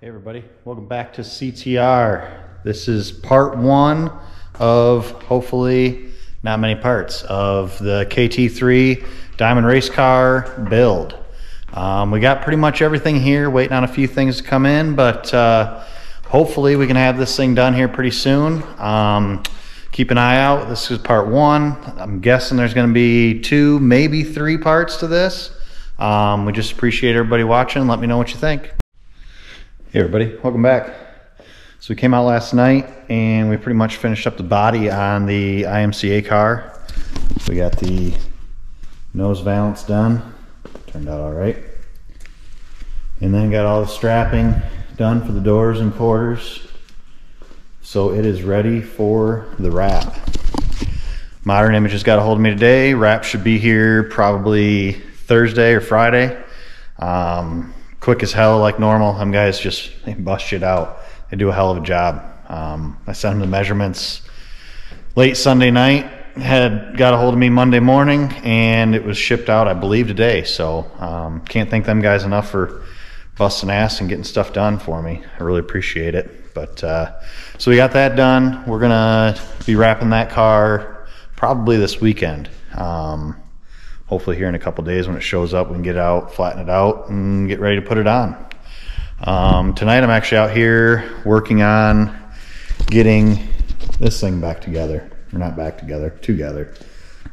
Hey everybody, welcome back to CTR. This is part one of hopefully not many parts of the KT3 Diamond race car build. We got pretty much everything here, waiting on a few things to come in, but hopefully we can have this thing done here pretty soon. Keep an eye out. This is part one. I'm guessing there's going to be 2, maybe 3 parts to this. We just appreciate everybody watching. Let me know what you think. Hey everybody, welcome back. So we came out last night and we pretty much finished up the body on the IMCA car. We got the nose valance done, turned out all right. And then got all the strapping done for the doors and quarters. So it is ready for the wrap. Modern Images got a hold of me today. Wrap should be here probably Thursday or Friday. Quick as hell like normal. Them guys just, they bust shit out. They do a hell of a job. I sent them the measurements late Sunday night, got a hold of me Monday morning, and it was shipped out I believe today. So can't thank them guys enough for busting ass and getting stuff done for me. I really appreciate it. But so we got that done. We're gonna be wrapping that car probably this weekend. Hopefully here in a couple days when it shows up, we can get it out, flatten it out, and get ready to put it on. Tonight I'm actually out here working on getting this thing back together. Or not back together, together.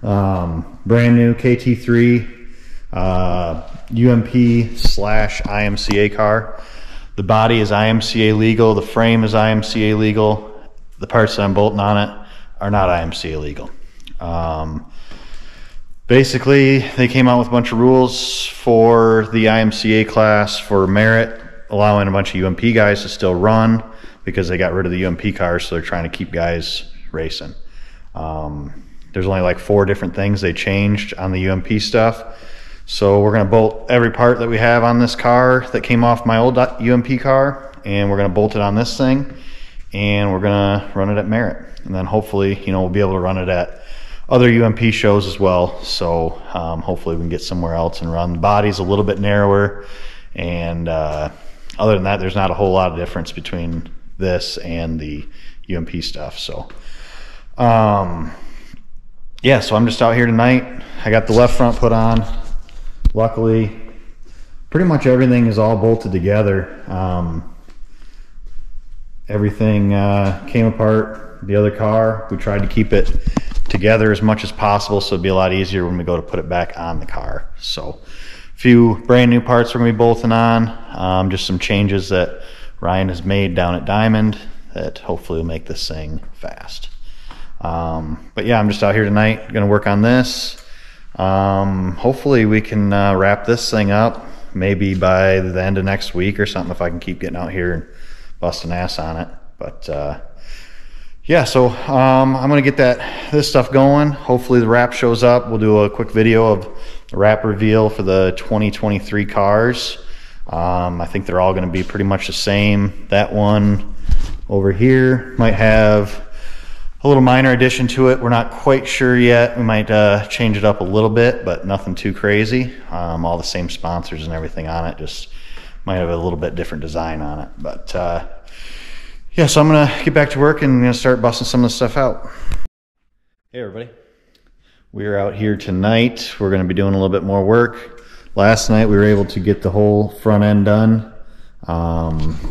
Brand new KT3 UMP/IMCA car. The body is IMCA legal, the frame is IMCA legal. The parts that I'm bolting on it are not IMCA legal. Basically, they came out with a bunch of rules for the IMCA class for merit, allowing a bunch of UMP guys to still run because they got rid of the UMP cars, so they're trying to keep guys racing. There's only like 4 different things they changed on the UMP stuff. So we're gonna bolt every part that we have on this car that came off my old UMP car, and we're gonna bolt it on this thing, and we're gonna run it at merit. And then hopefully, you know, we'll be able to run it at other UMP shows as well. So hopefully we can get somewhere else and run. The body's a little bit narrower, and other than that, there's not a whole lot of difference between this and the UMP stuff. So yeah, so I'm just out here tonight. I got the left front put on. Luckily, pretty much everything is all bolted together. Everything came apart. The other car, we tried to keep it together as much as possible so it'd be a lot easier when we go to put it back on the car. So a few brand new parts we're gonna be bolting on, just some changes that Ryan has made down at Diamond that hopefully will make this thing fast. But yeah, I'm just out here tonight gonna work on this. Hopefully we can wrap this thing up maybe by the end of next week or something if I can keep getting out here and busting ass on it. But yeah, so I'm gonna get this stuff going. Hopefully the wrap shows up. We'll do a quick video of the wrap reveal for the 2023 cars. I think they're all gonna be pretty much the same. That one over here might have a little minor addition to it. We're not quite sure yet. We might change it up a little bit, but nothing too crazy. All the same sponsors and everything on it, just might have a little bit different design on it. But yeah, so I'm gonna get back to work and I'm gonna start busting some of this stuff out. Hey everybody, we are out here tonight. We're gonna be doing a little bit more work. Last night we were able to get the whole front end done.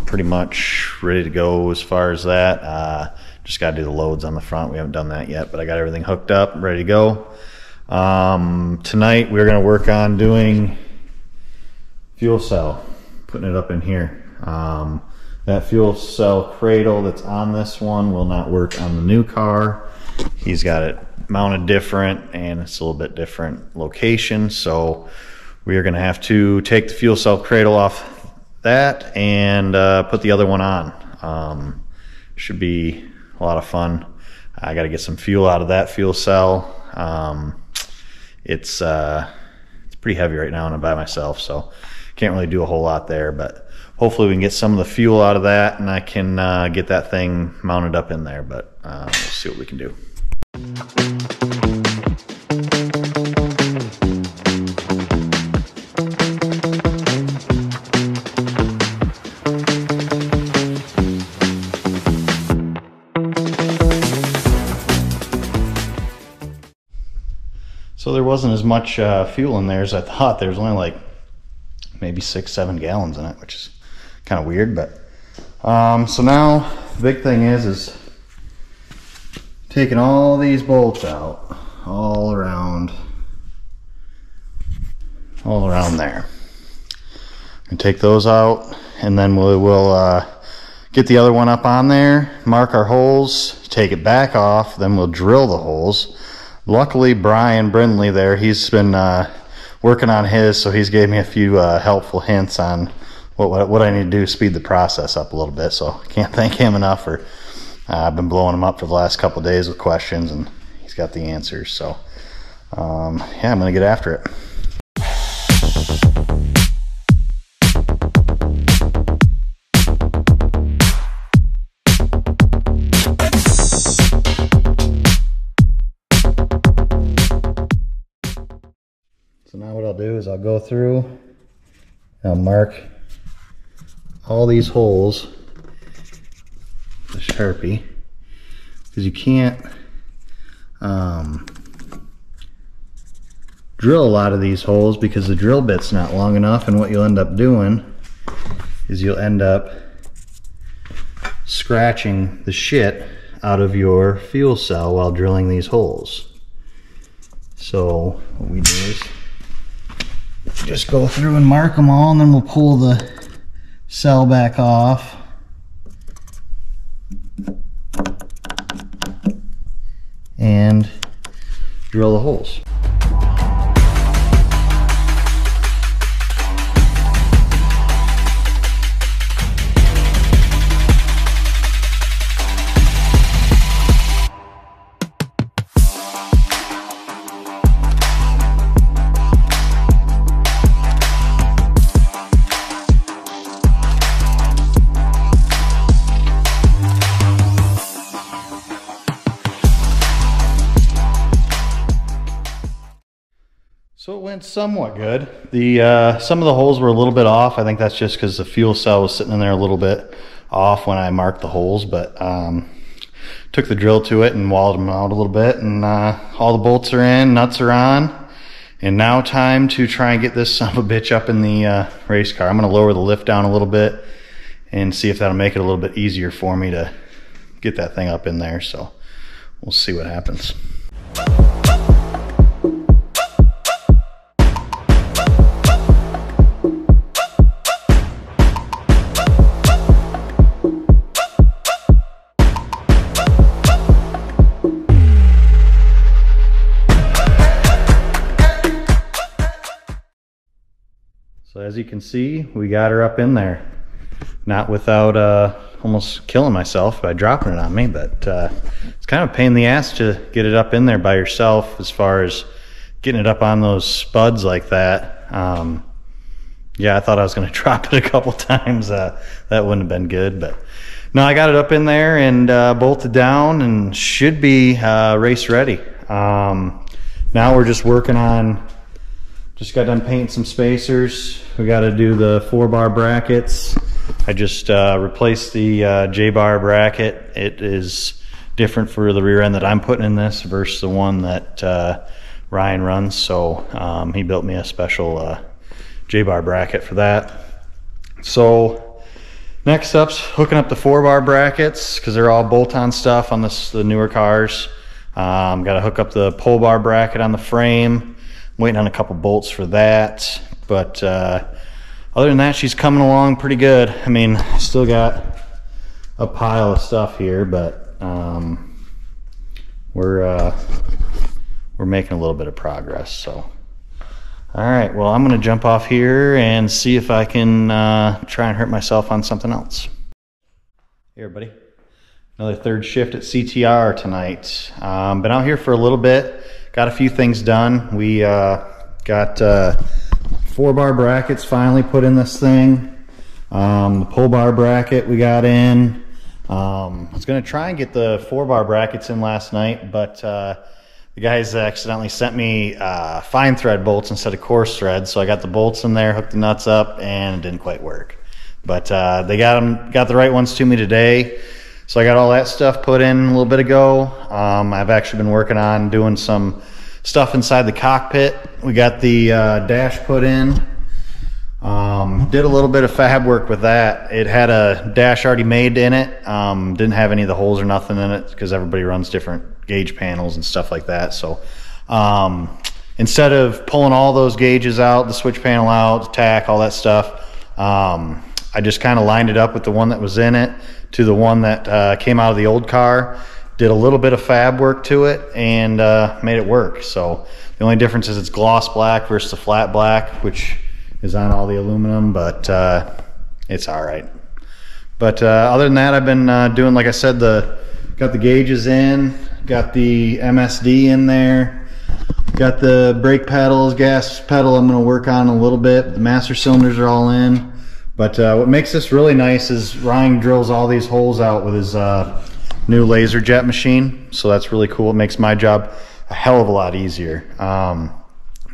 Pretty much ready to go as far as that. Just gotta do the loads on the front. We haven't done that yet, but I got everything hooked up, ready to go. Tonight we're gonna work on doing fuel cell, putting it up in here. That fuel cell cradle that's on this one will not work on the new car. He's got it mounted different and it's a little bit different location. So we are gonna have to take the fuel cell cradle off that and put the other one on. Should be a lot of fun. I gotta get some fuel out of that fuel cell. It's pretty heavy right now and I'm by myself, so can't really do a whole lot there, but hopefully we can get some of the fuel out of that and I can get that thing mounted up in there, but we'll see what we can do. So there wasn't as much fuel in there as I thought. There was only like maybe 6-7 gallons in it, which is kind of weird. But so now the big thing is taking all these bolts out all around there, and take those out, and then we'll get the other one up on there, mark our holes, take it back off, then we'll drill the holes. Luckily, Brian Brindley there, he's been working on his, so he's gave me a few helpful hints on what I need to do to speed the process up a little bit. So I can't thank him enough for I've been blowing him up for the last couple of days with questions, and he's got the answers. So yeah, I'm gonna get after it. So now what I'll do is I'll go through and I'll mark all these holes with a Sharpie, because you can't drill a lot of these holes because the drill bit's not long enough, and what you'll end up doing is you'll end up scratching the shit out of your fuel cell while drilling these holes. So what we do is just go through and mark them all, and then we'll pull the cell back off. And drill the holes. So it went somewhat good. The some of the holes were a little bit off. I think that's just because the fuel cell was sitting in there a little bit off when I marked the holes, but took the drill to it and walled them out a little bit, and all the bolts are in, nuts are on, and now time to try and get this son of a bitch up in the race car. I'm going to lower the lift down a little bit and see if that'll make it a little bit easier for me to get that thing up in there. So we'll see what happens. So as you can see, we got her up in there. Not without almost killing myself by dropping it on me, but it's kind of a pain in the ass to get it up in there by yourself, as far as getting it up on those spuds like that. Yeah, I thought I was going to drop it a couple times. That wouldn't have been good, but no, I got it up in there and bolted down, and should be race ready. Now we're just working on, just got done painting some spacers. We got to do the 4-bar brackets. I just replaced the J-bar bracket. It is different for the rear end that I'm putting in this versus the one that Ryan runs. So he built me a special J-bar bracket for that. So next up's hooking up the 4-bar brackets, because they're all bolt-on stuff on the newer cars. Got to hook up the pull bar bracket on the frame. Waiting on a couple bolts for that, but other than that, she's coming along pretty good. I mean, still got a pile of stuff here, but we're making a little bit of progress. So, all right, well, I'm gonna jump off here and see if I can try and hurt myself on something else. Hey everybody, another third shift at CTR tonight. Been out here for a little bit. Got a few things done. We got 4-bar brackets finally put in this thing. The pull bar bracket we got in. I was going to try and get the 4-bar brackets in last night, but the guys accidentally sent me fine thread bolts instead of coarse thread. So I got the bolts in there, hooked the nuts up, and it didn't quite work. But they got the right ones to me today. So I got all that stuff put in a little bit ago. I've actually been working on doing some stuff inside the cockpit. We got the dash put in. Did a little bit of fab work with that. It had a dash already made in it. Didn't have any of the holes or nothing in it because everybody runs different gauge panels and stuff like that. So instead of pulling all those gauges out, the switch panel out, the tack, all that stuff, I just kind of lined it up with the one that was in it to the one that came out of the old car. Did a little bit of fab work to it and made it work. So the only difference is it's gloss black versus the flat black, which is on all the aluminum, but it's all right. But other than that, I've been doing, like I said, got the gauges in, got the MSD in there, got the brake pedals, gas pedal I'm going to work on a little bit. The master cylinders are all in. But what makes this really nice is Ryan drills all these holes out with his new laser jet machine. So that's really cool. It makes my job a hell of a lot easier.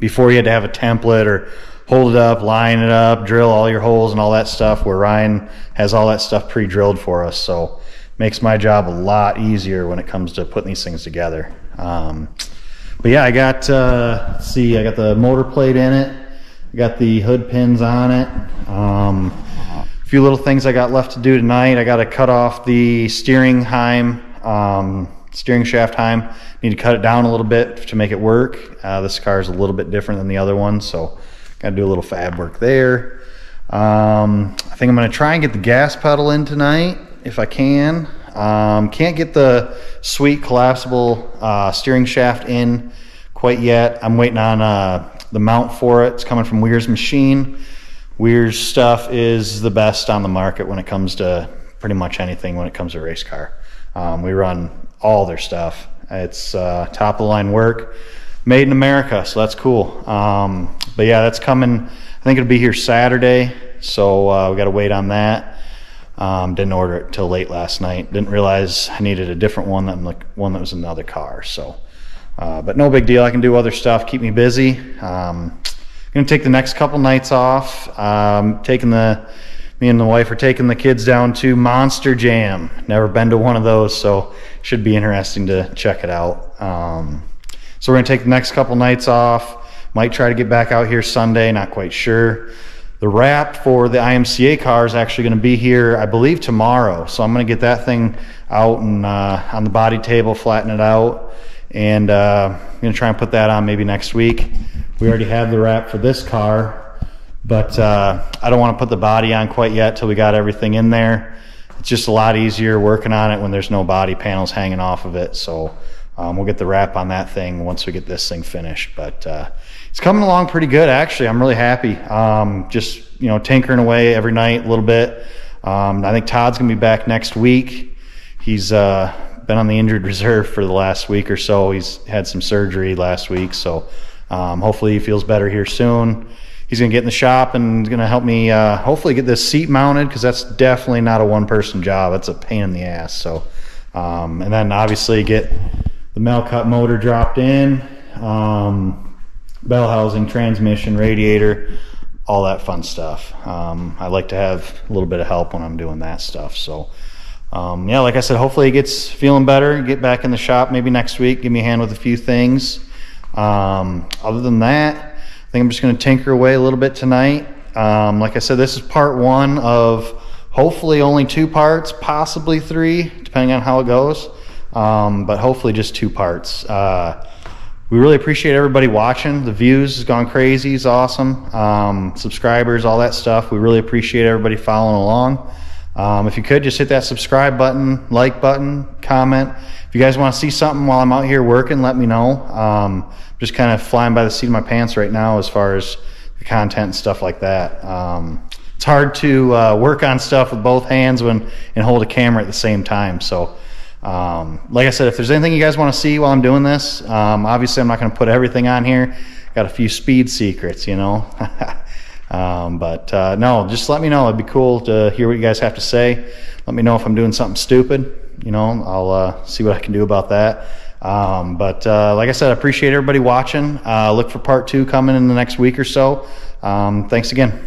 Before you had to have a template or hold it up, line it up, drill all your holes and all that stuff, where Ryan has all that stuff pre-drilled for us. So makes my job a lot easier when it comes to putting these things together. But yeah, I got, let's see, I got the motor plate in it. I got the hood pins on it. A few little things I got left to do tonight. I got to cut off the steering heim, steering shaft heim. Need to cut it down a little bit to make it work. This car is a little bit different than the other one, so got to do a little fab work there. I think I'm going to try and get the gas pedal in tonight if I can. Can't get the sweet collapsible steering shaft in quite yet. I'm waiting on the mount for it. It's coming from Weir's machine. Weir's stuff is the best on the market when it comes to pretty much anything when it comes to race car. We run all their stuff. It's top of the line work, made in America, so that's cool. But yeah, that's coming. I think it'll be here Saturday, so we got to wait on that. Didn't order it till late last night. Didn't realize I needed a different one than the one that was in the other car. So, but no big deal. I can do other stuff, keep me busy. Gonna take the next couple nights off. Me and the wife are taking the kids down to Monster Jam. Never been to one of those, so should be interesting to check it out. So we're gonna take the next couple nights off. Might try to get back out here Sunday, not quite sure. The wrap for the IMCA car is actually going to be here, I believe, tomorrow. So I'm going to get that thing out and on the body table, flatten it out, and I'm going to try and put that on maybe next week. We already have the wrap for this car, but I don't want to put the body on quite yet till we got everything in there. It's just a lot easier working on it when there's no body panels hanging off of it. So we'll get the wrap on that thing once we get this thing finished. But it's coming along pretty good, actually. I'm really happy. Just, you know, tinkering away every night a little bit. I think Todd's gonna be back next week. He's been on the injured reserve for the last week or so. He's had some surgery last week, so hopefully he feels better here soon. He's gonna get in the shop and gonna help me hopefully get this seat mounted, because that's definitely not a one-person job. It's a pain in the ass. So and then obviously get the Melcut motor dropped in, bell housing, transmission, radiator, all that fun stuff. I like to have a little bit of help when I'm doing that stuff. So yeah, like I said, hopefully he gets feeling better, get back in the shop maybe next week, give me a hand with a few things. Other than that, I think I'm just going to tinker away a little bit tonight. Like I said, this is part one of hopefully only 2 parts, possibly 3, depending on how it goes. But hopefully just 2 parts. We really appreciate everybody watching. The views has gone crazy. It's awesome. Subscribers, all that stuff. We really appreciate everybody following along. If you could, just hit that subscribe button, like button, comment. If you guys want to see something while I'm out here working, let me know. Just kind of flying by the seat of my pants right now as far as the content and stuff like that. It's hard to work on stuff with both hands and hold a camera at the same time. So like I said, if there's anything you guys want to see while I'm doing this, obviously I'm not going to put everything on here. Got a few speed secrets, you know. No, just let me know. It'd be cool to hear what you guys have to say. Let me know if I'm doing something stupid, you know. I'll see what I can do about that. Like I said, I appreciate everybody watching. Look for part 2 coming in the next week or so. Thanks again.